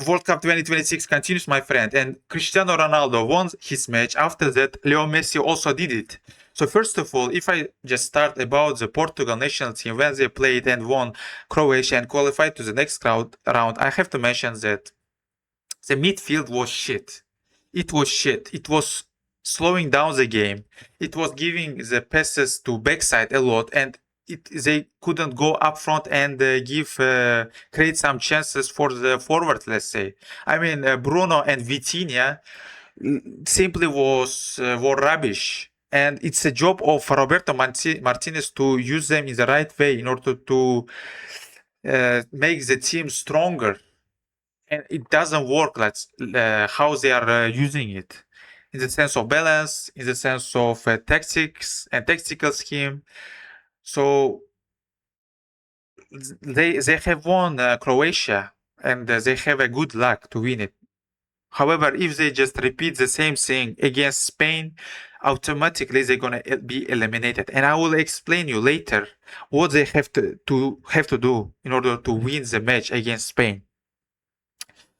World Cup 2026 continues, my friend, and Cristiano Ronaldo won his match. After that, Leo Messi also did it. So first of all, if I just start about the Portugal national team when they played and won Croatia and qualified to the next round, I have to mention that the midfield was shit. It was shit. It was slowing down the game. It was giving the passes to backside a lot, and they couldn't go up front and create some chances for the forward. Let's say. I mean, Bruno and Vitinha simply were rubbish. And it's a job of Roberto Martinez to use them in the right way in order to make the team stronger, and it doesn't work like how they are using it in the sense of balance, in the sense of tactics and tactical scheme. So they have won Croatia, and they have a good luck to win it. However, if they just repeat the same thing against Spain, automatically they're gonna be eliminated. And I will explain you later what they have to do in order to win the match against Spain.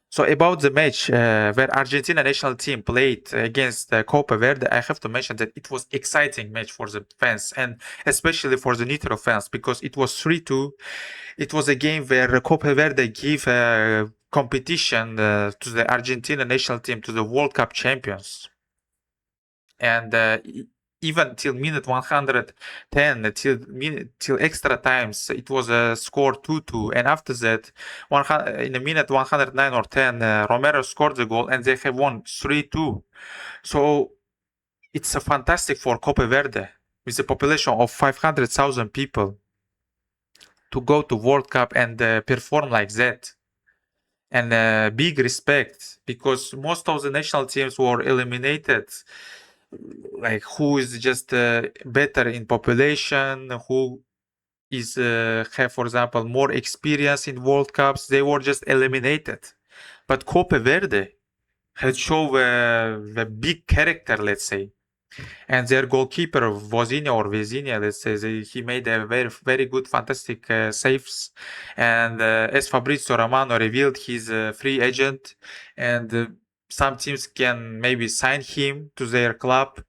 So about the match where Argentina national team played against Copa Verde, I have to mention that it was exciting match for the fans, and especially for the neutral fans, because it was 3-2. It was a game where Copa Verde gave competition to the Argentina national team, to the World Cup champions. And even till minute 110, till extra times, it was a score 2-2. And after that, in a minute 109 or 10, Romero scored the goal, and they have won 3-2. So it's a fantastic for Copa Verde, with a population of 500,000 people, to go to World Cup and perform like that. And big respect, because most of the national teams were eliminated, like who is just better in population, who is have, for example, more experience in World Cups. They were just eliminated. But Copa Verde had shown the big character, let's say. And their goalkeeper, Vozinha, let's say, he made a very good, fantastic saves. And as Fabrizio Romano revealed, he's a free agent, and some teams can maybe sign him to their club.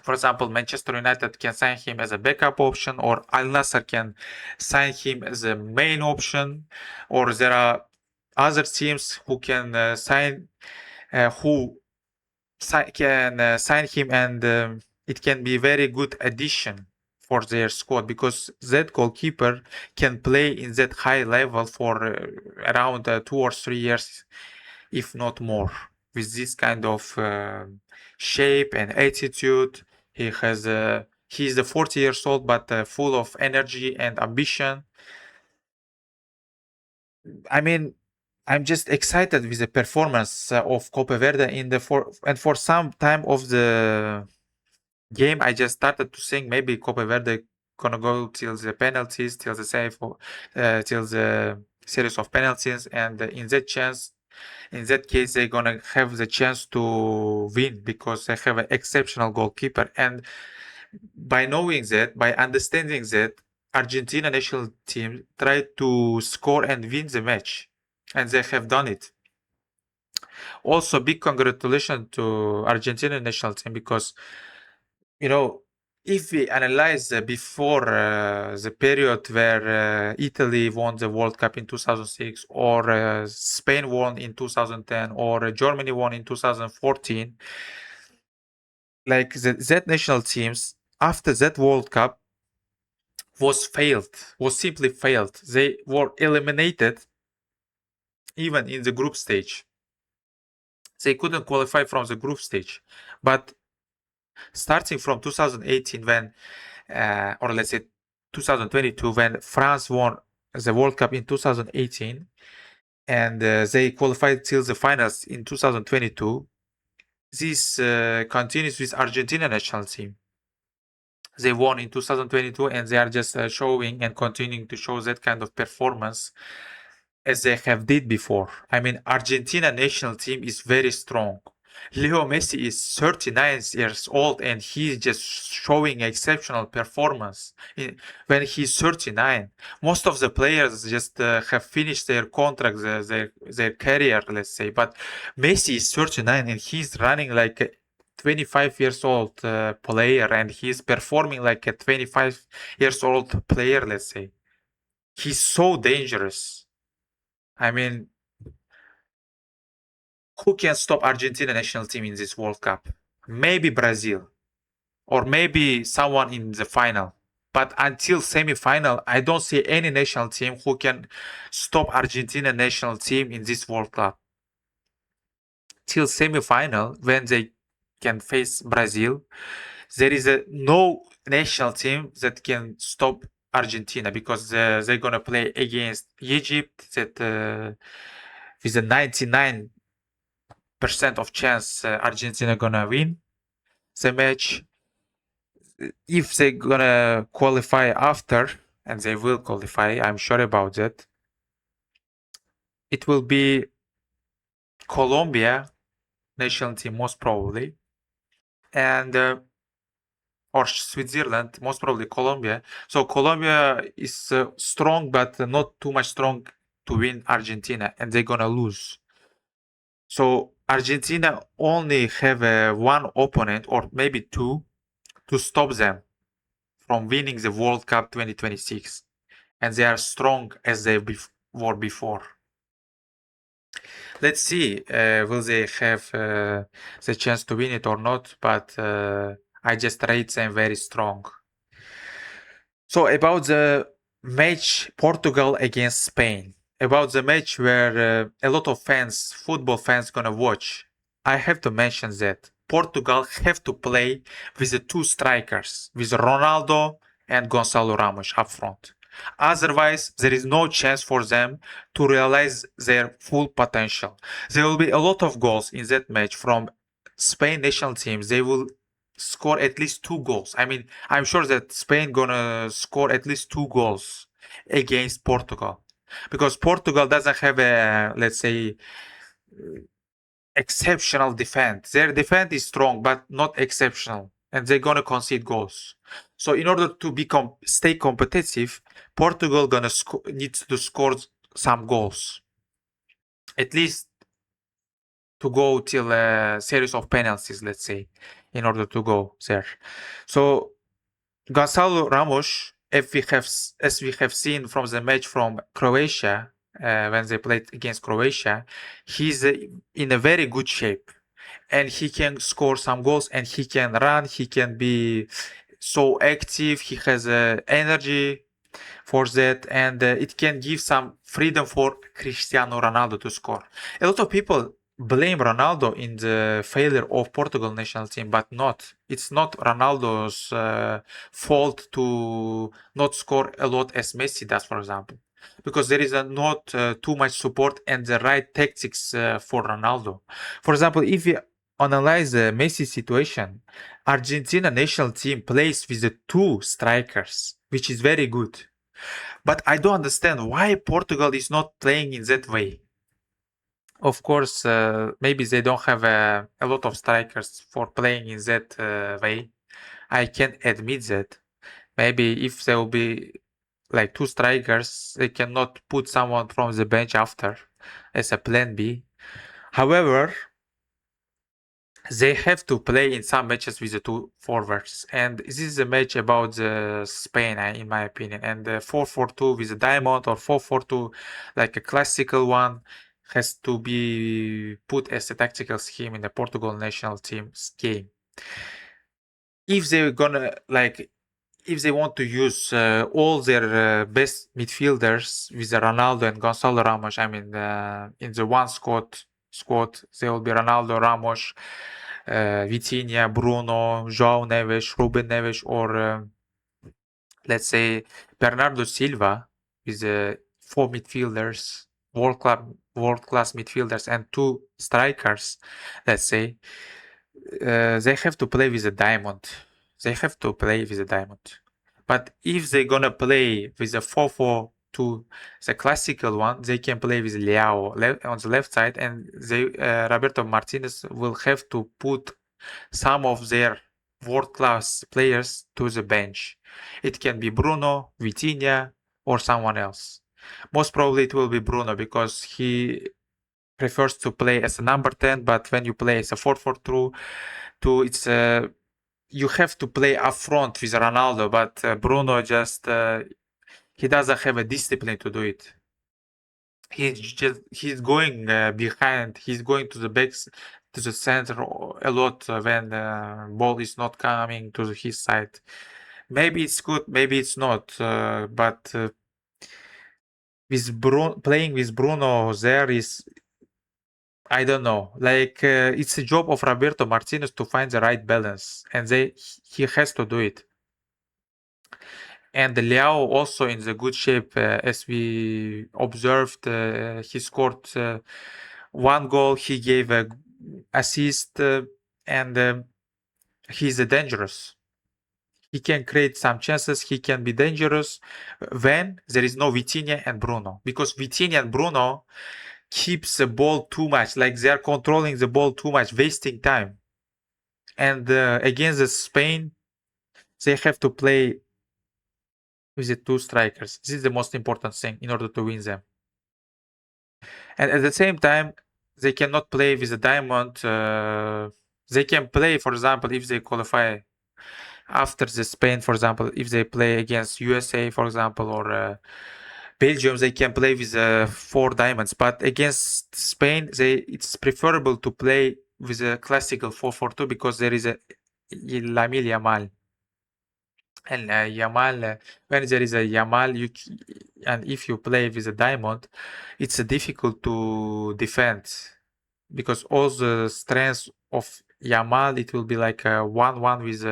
For example, Manchester United can sign him as a backup option, or Al Nassr can sign him as a main option, or there are other teams who can sign him, and it can be very good addition for their squad, because that goalkeeper can play in that high level for around 2 or 3 years, if not more, with this kind of shape and attitude. He's 40 years old, but full of energy and ambition. I mean, I'm just excited with the performance of Copa Verde for some time of the game. I just started to think maybe Copa Verde gonna go till the penalties, till the till the series of penalties, and in that case, they're gonna have the chance to win, because they have an exceptional goalkeeper. And by knowing that, by understanding that, Argentina national team tried to score and win the match, and they have done it. Also, big congratulations to Argentina national team, because if we analyze before the period where Italy won the World Cup in 2006, or Spain won in 2010, or Germany won in 2014, like that national teams after that World Cup was simply failed. They were eliminated even in the group stage. They couldn't qualify from the group stage. But starting from 2018, when or let's say 2022, when France won the World Cup in 2018, and they qualified till the finals in 2022, this continues with Argentina national team. They won in 2022, and they are just showing and continuing to show that kind of performance as they have did before. I mean, Argentina national team is very strong. Leo Messi is 39 years old and he's just showing exceptional performance when he's 39. Most of the players just have finished their contracts, their career, let's say. But Messi is 39 and he's running like a 25 years old player and he's performing like a 25 years old player, let's say. He's so dangerous. I mean, who can stop Argentina national team in this World Cup? Maybe Brazil or maybe someone in the final. But until semi-final, I don't see any national team who can stop Argentina national team in this World Cup. Till semi-final, when they can face Brazil, there is no national team that can stop Argentina because they're gonna play against Egypt that with a 99% of chance Argentina gonna win the match. If they're gonna qualify after, and they will qualify, I'm sure about that, it will be Colombia national team most probably, and or Switzerland, most probably Colombia. So Colombia is strong, but not too much strong to win Argentina, and they're gonna lose. So Argentina only have one opponent or maybe two to stop them from winning the World Cup 2026, and they are strong as they were before. Let's see, will they have the chance to win it or not? But I just rate them very strong. So about the match Portugal against Spain, about the match where a lot of fans, football fans, gonna watch, I have to mention that Portugal have to play with the two strikers, with Ronaldo and Gonçalo Ramos up front. Otherwise, there is no chance for them to realize their full potential. There will be a lot of goals in that match from Spain national teams. They will score at least 2 goals. I mean, I'm sure that Spain gonna score at least 2 goals against Portugal because Portugal doesn't have a, let's say, exceptional defense. Their defense is strong, but not exceptional, and they're gonna concede goals. So in order to stay competitive, Portugal gonna needs to score some goals, at least to go till a series of penalties, let's say, in order to go there. So Gonçalo Ramos, as we have seen from the match from Croatia, when they played against Croatia, he's in a very good shape, and he can score some goals, and he can run. He can be so active. He has energy for that, and it can give some freedom for Cristiano Ronaldo to score. A lot of people blame Ronaldo in the failure of Portugal national team, but not. It's not Ronaldo's fault to not score a lot as Messi does, for example, because there is not too much support and the right tactics for Ronaldo. For example, if you analyze the Messi situation, Argentina national team plays with the two strikers, which is very good. But I don't understand why Portugal is not playing in that way. Of course, maybe they don't have a lot of strikers for playing in that way. I can admit that. Maybe if there will be like two strikers, they cannot put someone from the bench after as a plan B. However, they have to play in some matches with the two forwards, and this is a match about Spain, in my opinion. And the 4-4-2 with a diamond or 4-4-2, like a classical one, has to be put as a tactical scheme in the Portugal national team's game. If they're gonna if they want to use all their best midfielders with Ronaldo and Gonçalo Ramos, I mean, in the one squad, there will be Ronaldo, Ramos, Vitinha, Bruno, João Neves, Ruben Neves, or let's say Bernardo Silva with 4 midfielders, world-class midfielders, and 2 strikers, let's say. They have to play with a diamond. They have to play with a diamond. But if they're gonna play with a 4-4 to the classical one, they can play with Leao on the left side, and Roberto Martinez will have to put some of their world-class players to the bench. It can be Bruno, Vitinha, or someone else. Most probably it will be Bruno because he prefers to play as a number 10, but when you play as a 4-4-2, it's you have to play up front with Ronaldo, but Bruno just he doesn't have a discipline to do it. He's going behind. He's going to the backs, to the center a lot when ball is not coming to his side. Maybe it's good, maybe it's not. But with playing with Bruno there is, I don't know. Like it's a job of Roberto Martinez to find the right balance, and he has to do it. And Leao also in the good shape, as we observed. He scored one goal. He gave a assist, and he's dangerous. He can create some chances. He can be dangerous when there is no Vitinha and Bruno, because Vitinha and Bruno keeps the ball too much. Like they are controlling the ball too much, wasting time. And against Spain, they have to play with the two strikers. This is the most important thing in order to win them. And at the same time, they cannot play with a diamond. They can play, for example, if they qualify after the Spain, for example, if they play against USA, for example, or Belgium, they can play with 4 diamonds. But against Spain, it's preferable to play with a classical 4-4-2 because there is a Lamine Yamal. And Yamal, when there is a Yamal, and if you play with a diamond, it's difficult to defend because all the strengths of Yamal, it will be like a 1-1 with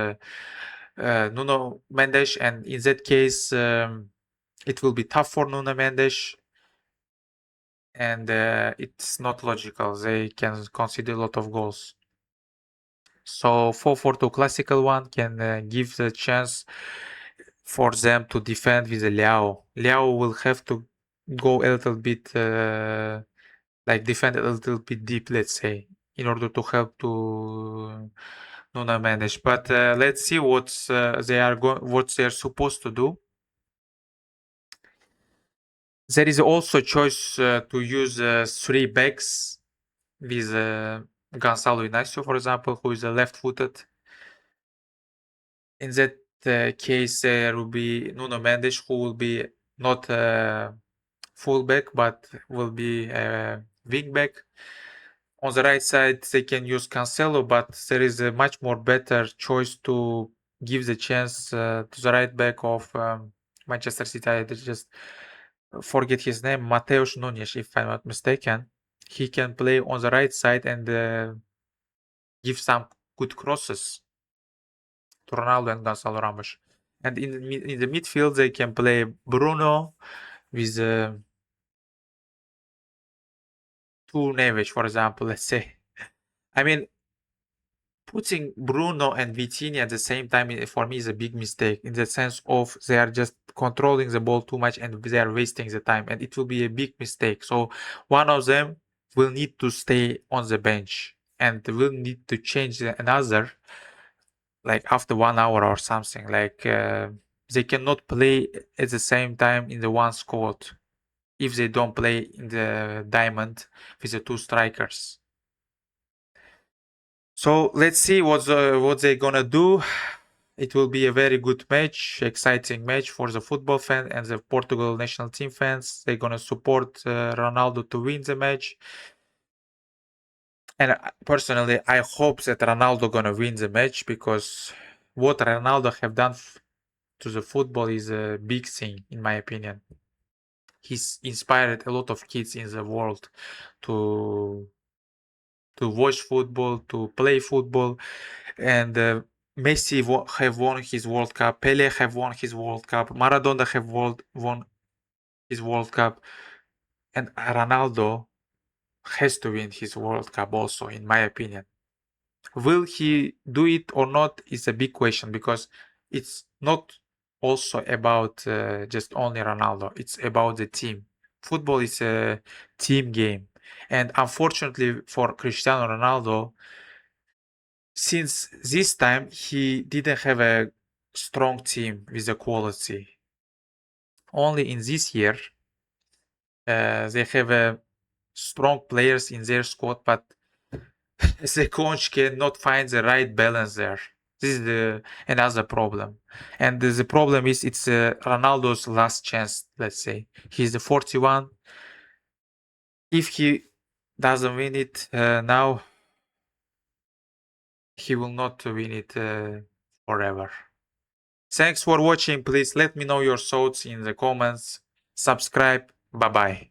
Nuno Mendes, and in that case, it will be tough for Nuno Mendes, and it's not logical. They can concede a lot of goals. So 4-4-2 classical one can give the chance for them to defend with Leao. Leao will have to go a little bit, like defend a little bit deep, let's say, in order to help to Nuno Mendes. But let's see what they're supposed to do. There is also a choice to use 3 backs with Gonçalo Inácio, for example, who is left-footed. In that case, there will be Nuno Mendes, who will be not fullback, but will be a wingback. On the right side, they can use Cancelo, but there is a much more better choice to give the chance to the right back of Manchester City. I just forget his name, Mateus Nunes, if I'm not mistaken. He can play on the right side and give some good crosses to Ronaldo and Gonçalo Ramos. And in the midfield, they can play Bruno with two Neves, for example, let's say. I mean, putting Bruno and Vitinha at the same time for me is a big mistake in the sense of they are just controlling the ball too much and they are wasting the time, and it will be a big mistake. So one of them will need to stay on the bench and will need to change another like after 1 hour or something. Like they cannot play at the same time in the one squad if they don't play in the diamond with the 2 strikers. So let's see what they're gonna do. It will be a very good match, exciting match for the football fan and the Portugal national team fans. They're gonna support Ronaldo to win the match. And personally, I hope that Ronaldo gonna win the match because what Ronaldo have done to the football is a big thing, in my opinion. He's inspired a lot of kids in the world to watch football, to play football, and Messi have won his World Cup, Pele have won his World Cup, Maradona have won his World Cup, and Ronaldo has to win his World Cup also, in my opinion. Will he do it or not is a big question because it's not also about just only Ronaldo. It's about the team. Football is a team game. And unfortunately for Cristiano Ronaldo, since this time he didn't have a strong team with the quality. Only in this year, they have strong players in their squad, but the coach cannot find the right balance there. This is another problem. And the problem is it's Ronaldo's last chance, let's say. He's the 41. If he doesn't win it now, he will not win it forever. Thanks for watching. Please let me know your thoughts in the comments. Subscribe. Bye-bye.